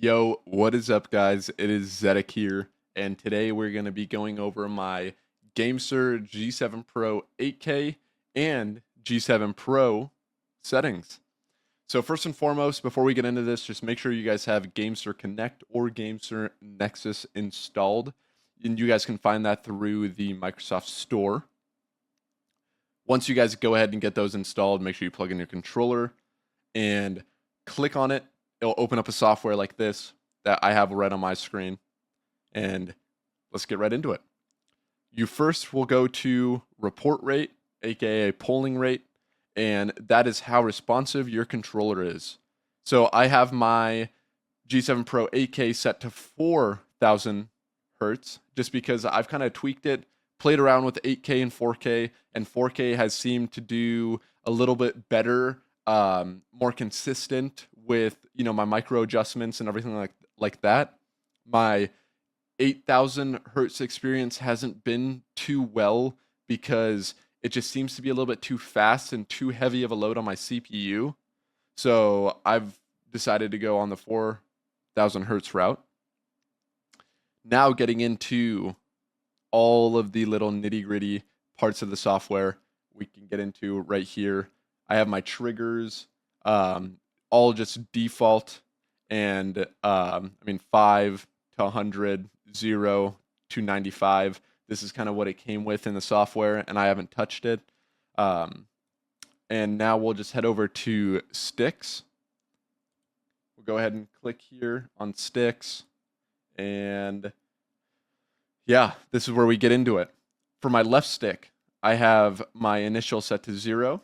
Yo, what is up, guys? It is Xetiq here, and today we're going to be going over my Gamesir G7 Pro 8K and G7 Pro settings. So first and foremost, before we get into this, just make sure you guys have Gamesir Connect or Gamesir Nexus installed, and you guys can find that through the Microsoft Store. Once you guys go ahead and get those installed, make sure you plug in your controller and click on it. It'll open up a software like this that I have right on my screen. And let's get right into it. You first will go to report rate, aka polling rate, and that is how responsive your controller is. So I have my G7 Pro 8K set to 4,000 hertz just because I've kind of tweaked it, played around with 8K and 4K has seemed to do a little bit better, more consistent with my micro adjustments and everything like that. My 8,000 hertz experience hasn't been too well because it just seems to be a little bit too fast and too heavy of a load on my CPU. So I've decided to go on the 4,000 hertz route. Now getting into all of the little nitty gritty parts of the software we can get into right here. I have my triggers, all just default, and 5 to 100, 0 to 95. This is kind of what it came with in the software, and I haven't touched it. And now we'll just head over to sticks. We'll go ahead and click here on sticks, and yeah, this is where we get into it. For my left stick, I have my initial set to 0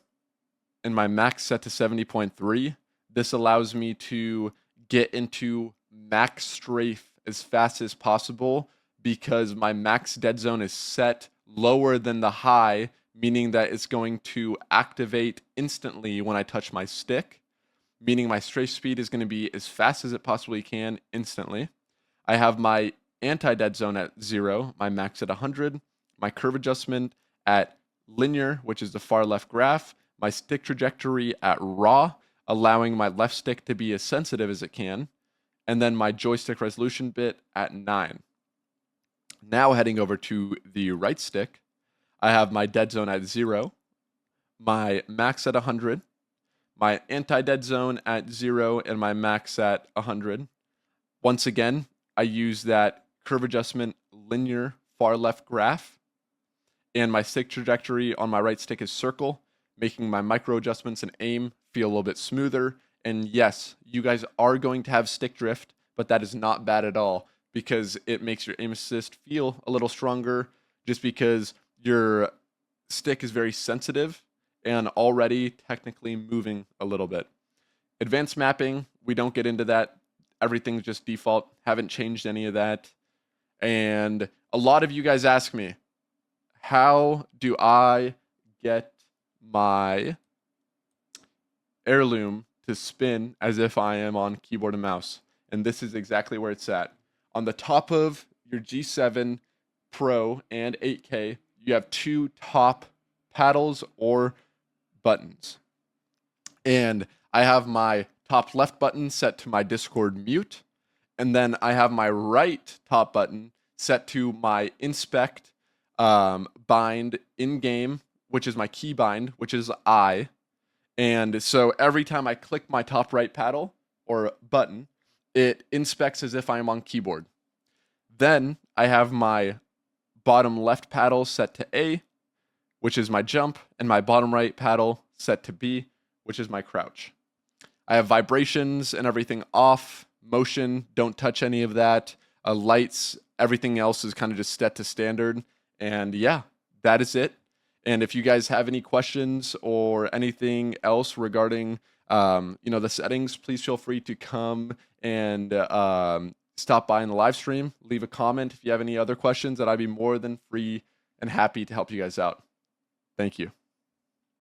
and my max set to 70.3. This allows me to get into max strafe as fast as possible because my max dead zone is set lower than the high, meaning that it's going to activate instantly when I touch my stick, meaning my strafe speed is going to be as fast as it possibly can instantly. I have my anti-dead zone at 0, my max at 100, my curve adjustment at linear, which is the far left graph, my stick trajectory at raw, allowing my left stick to be as sensitive as it can, and then my joystick resolution bit at 9. Now heading over to the right stick, I have my dead zone at 0, my max at 100, my anti-dead zone at 0, and my max at 100. Once again, I use that curve adjustment linear far left graph, and my stick trajectory on my right stick is circle, making my micro adjustments and aim feel a little bit smoother. And yes, you guys are going to have stick drift, but that is not bad at all because it makes your aim assist feel a little stronger just because your stick is very sensitive and already technically moving a little bit. Advanced mapping, we don't get into that. Everything's just default. Haven't changed any of that. And a lot of you guys ask me, how do I get my heirloom to spin as if I am on keyboard and mouse? And this is exactly where it's at. On the top of your G7 Pro and 8K, you have two top paddles or buttons. And I have my top left button set to my Discord mute. And then I have my right top button set to my inspect, bind in game, which is my key bind, which is I. And so every time I click my top right paddle or button, it inspects as if I am on keyboard. Then I have my bottom left paddle set to A, which is my jump, and my bottom right paddle set to B, which is my crouch. I have vibrations and everything off, motion, don't touch any of that. Lights, everything else is kind of just set to standard. And yeah, that is it. And if you guys have any questions or anything else regarding, the settings, please feel free to come and stop by in the live stream. Leave a comment if you have any other questions, that I'd be more than free and happy to help you guys out. Thank you.